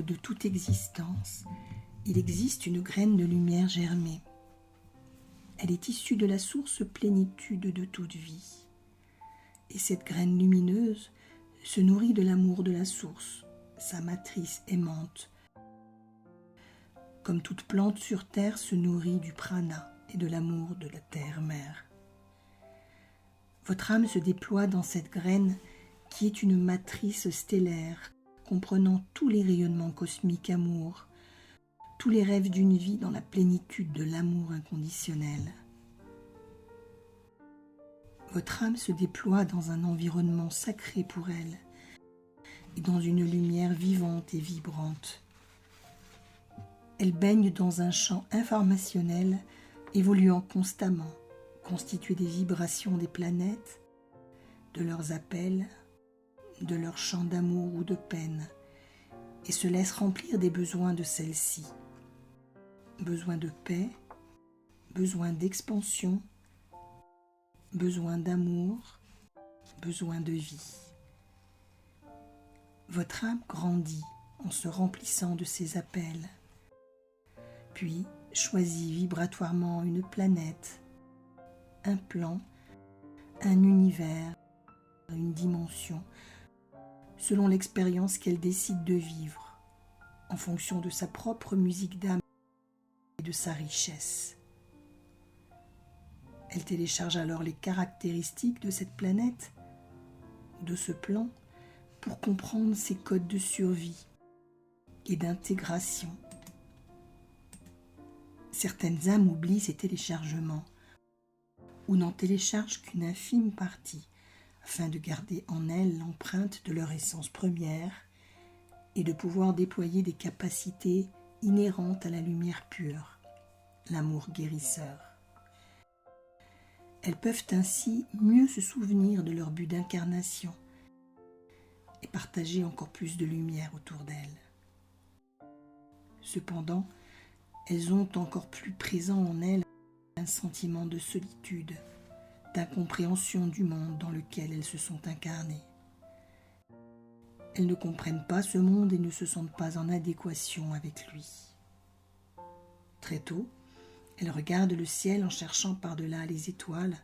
de toute existence, il existe une graine de lumière germée. Elle est issue de la source plénitude de toute vie. Et cette graine lumineuse se nourrit de l'amour de la source, sa matrice aimante. Comme toute plante sur terre se nourrit du prana et de l'amour de la terre-mère. Votre âme se déploie dans cette graine qui est une matrice stellaire comprenant tous les rayonnements cosmiques amour, tous les rêves d'une vie dans la plénitude de l'amour inconditionnel. Votre âme se déploie dans un environnement sacré pour elle et dans une lumière vivante et vibrante. Elle baigne dans un champ informationnel évoluant constamment, constitué des vibrations des planètes, de leurs appels, de leurs chants d'amour ou de peine, et se laisse remplir des besoins de celles-ci. Besoin de paix, besoin d'expansion, besoin d'amour, besoin de vie. Votre âme grandit en se remplissant de ces appels, puis choisit vibratoirement une planète, un plan, un univers, une dimension, selon l'expérience qu'elle décide de vivre, en fonction de sa propre musique d'âme et de sa richesse. Elle télécharge alors les caractéristiques de cette planète, de ce plan, pour comprendre ses codes de survie et d'intégration. Certaines âmes oublient ces téléchargements ou n'en téléchargent qu'une infime partie afin de garder en elles l'empreinte de leur essence première et de pouvoir déployer des capacités inhérentes à la lumière pure, l'amour guérisseur. Elles peuvent ainsi mieux se souvenir de leur but d'incarnation et partager encore plus de lumière autour d'elles. Cependant, elles ont encore plus présent en elles un sentiment de solitude, d'incompréhension du monde dans lequel elles se sont incarnées. Elles ne comprennent pas ce monde et ne se sentent pas en adéquation avec lui. Très tôt, elles regardent le ciel en cherchant par-delà les étoiles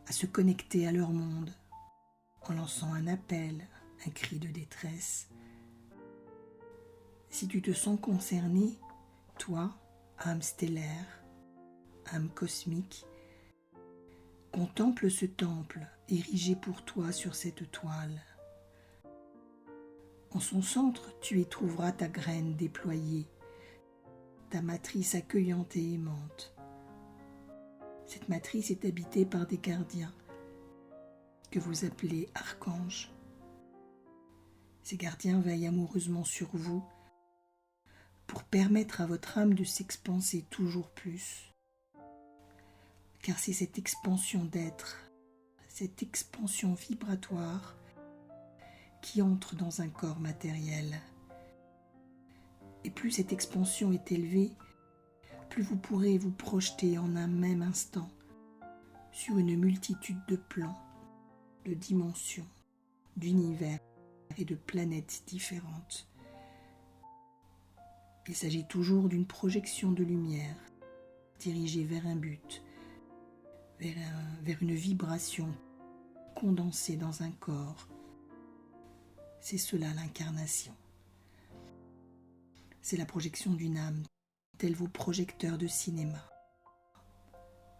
à se connecter à leur monde, en lançant un appel, un cri de détresse. Si tu te sens concerné, toi, âme stellaire, âme cosmique, contemple ce temple érigé pour toi sur cette toile. En son centre, tu y trouveras ta graine déployée, ta matrice accueillante et aimante. Cette matrice est habitée par des gardiens que vous appelez archanges. Ces gardiens veillent amoureusement sur vous pour permettre à votre âme de s'expanser toujours plus. Car c'est cette expansion d'être, cette expansion vibratoire qui entre dans un corps matériel. Et plus cette expansion est élevée, plus vous pourrez vous projeter en un même instant sur une multitude de plans, de dimensions, d'univers et de planètes différentes. Il s'agit toujours d'une projection de lumière dirigée vers un but, vers une vibration condensée dans un corps. C'est cela l'incarnation. C'est la projection d'une âme, tels vos projecteurs de cinéma.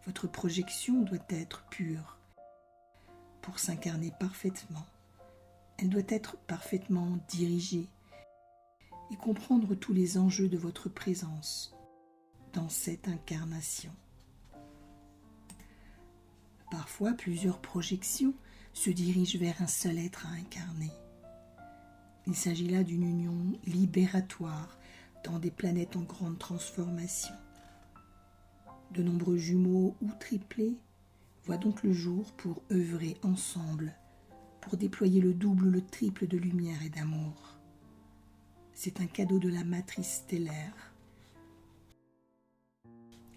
Votre projection doit être pure pour s'incarner parfaitement. Elle doit être parfaitement dirigée et comprendre tous les enjeux de votre présence dans cette incarnation. Parfois, plusieurs projections se dirigent vers un seul être à incarner. Il s'agit là d'une union libératoire dans des planètes en grande transformation. De nombreux jumeaux ou triplés voient donc le jour pour œuvrer ensemble, pour déployer le double ou le triple de lumière et d'amour. C'est un cadeau de la matrice stellaire.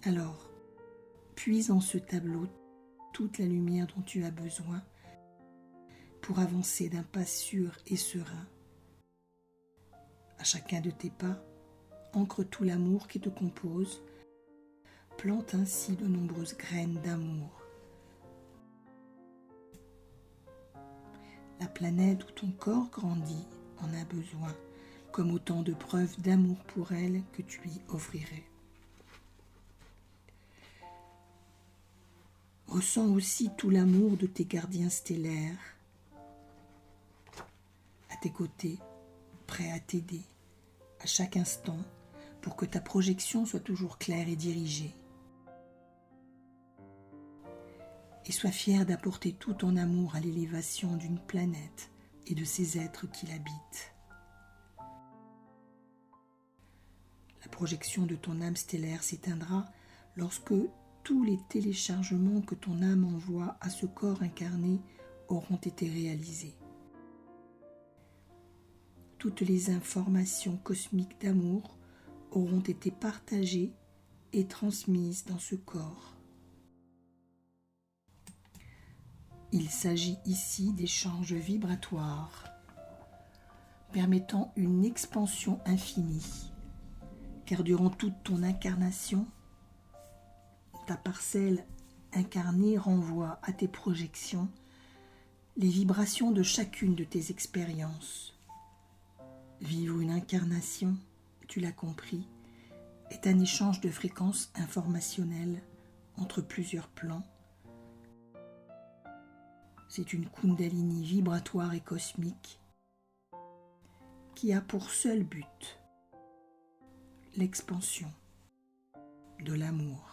Alors, puise en ce tableau toute la lumière dont tu as besoin pour avancer d'un pas sûr et serein, À chacun de tes pas, ancre tout l'amour qui te compose, plante ainsi de nombreuses graines d'amour. La planète où ton corps grandit en a besoin, comme autant de preuves d'amour pour elle que tu lui offrirais. Ressens aussi tout l'amour de tes gardiens stellaires, à tes côtés, prêts à t'aider à chaque instant pour que ta projection soit toujours claire et dirigée. Et sois fier d'apporter tout ton amour à l'élévation d'une planète et de ses êtres qui l'habitent. La projection de ton âme stellaire s'éteindra lorsque tous les téléchargements que ton âme envoie à ce corps incarné auront été réalisés. Toutes les informations cosmiques d'amour auront été partagées et transmises dans ce corps. Il s'agit ici d'échanges vibratoires permettant une expansion infinie, car durant toute ton incarnation, ta parcelle incarnée renvoie à tes projections les vibrations de chacune de tes expériences. Vivre une incarnation, tu l'as compris, est un échange de fréquences informationnelles entre plusieurs plans. C'est une kundalini vibratoire et cosmique qui a pour seul but l'expansion de l'amour.